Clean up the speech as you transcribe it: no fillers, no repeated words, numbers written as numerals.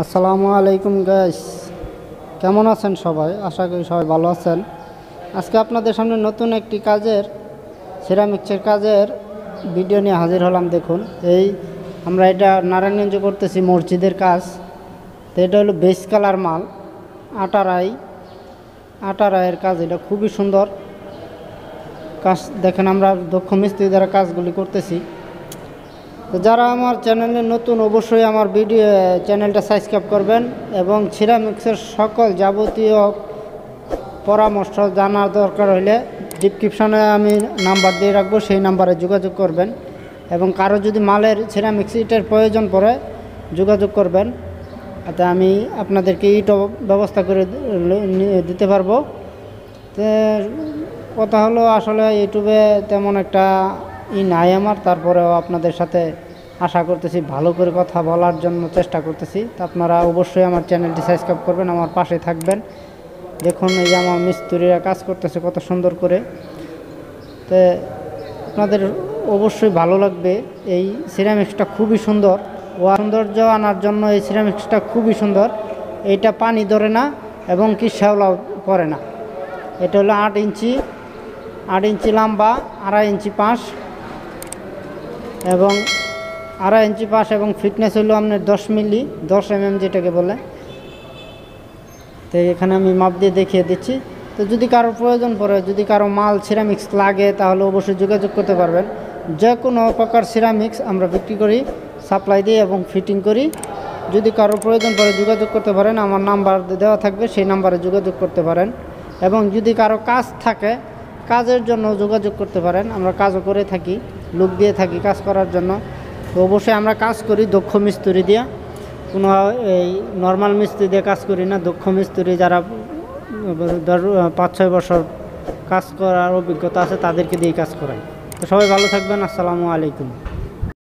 আসসালামু আলাইকুম গাইস, কেমন আছেন সবাই? আশা করি সবাই ভালো আছেন। আজকে আপনাদের সামনে নতুন একটি সিরামিক্সের কাজের ভিডিও নিয়ে হাজির হলাম। দেখুন, আমরা এটা নারায়ণগঞ্জে করতেছি মসজিদের কাজ। তো এটা হলো বেস কালার মাল, আটারায়ের কাজ। এটা খুবই সুন্দর কাজ। দেখেন, আমরা দক্ষ মিস্ত্রি দ্বারা কাজগুলি করতেছি। তো যারা আমার চ্যানেলে নতুন, অবশ্যই আমার চ্যানেলটা সাবস্ক্রাইব করবেন এবং সিরামিক্সের সকল যাবতীয় পরামর্শ জানার দরকার হলে ডিসক্রিপশনে আমি নাম্বার দিয়ে রাখবো, সেই নাম্বারে যোগাযোগ করবেন। এবং কারো যদি মালের সিরামিক্স ইটের প্রয়োজন পড়ে যোগাযোগ করবেন, তাতে আমি আপনাদেরকে ইটও ব্যবস্থা করে দিতে পারবো। তো কথা হলো, আসলে ইউটিউবে তেমন একটা নাই আমার, তারপরেও আপনাদের সাথে আশা করতেছি ভালো করে কথা বলার জন্য চেষ্টা করতেছি। তো আপনারা অবশ্যই আমার চ্যানেলটি সাবস্ক্রাইব করবেন, আমার পাশে থাকবেন। দেখুন, এই যে আমার মিস্ত্রিরা কাজ করতেছে কত সুন্দর করে। তো আপনাদের অবশ্যই ভালো লাগবে। এই সিরামিক্সটা খুবই সুন্দর, সৌন্দর্য আনার জন্য এই সিরামিক্সটা খুবই সুন্দর। এইটা পানি ধরে না এবং কি শ্যাওলাও পড়ে না। এটা হলো 8 ইঞ্চি লম্বা, 2.5 ইঞ্চি পাশ এবং 2.5 ইঞ্চি পাশ, এবং ফিটনেস হলো আপনার 10 মিলি, 10 mm যেটাকে বলে। তো এখানে আমি মাপ দিয়ে দেখিয়ে দিচ্ছি। তো যদি কারো প্রয়োজন পড়ে, যদি কারো মাল সিরামিক্স লাগে, তাহলে অবশ্যই যোগাযোগ করতে পারবেন। যে কোনো প্রকার সিরামিক্স আমরা বিক্রি করি, সাপ্লাই দিই এবং ফিটিং করি। যদি কারো প্রয়োজন পড়ে যোগাযোগ করতে পারেন, আমার নাম্বার দেওয়া থাকবে, সেই নাম্বারে যোগাযোগ করতে পারেন। এবং যদি কারো কাজ থাকে, কাজের জন্য যোগাযোগ করতে পারেন। আমরা কাজও করে থাকি, লোক দিয়ে থাকি কাজ করার জন্য। তো অবশ্যই আমরা কাজ করি দক্ষ মিস্ত্রি দিয়ে, কোনো এই নর্মাল মিস্ত্রি দিয়ে কাজ করি না। দক্ষ মিস্ত্রি যারা 5-6 বছর কাজ করার অভিজ্ঞতা আছে, তাদেরকে দিয়ে কাজ করাই। তো সবাই ভালো থাকবেন। আসসালামু আলাইকুম।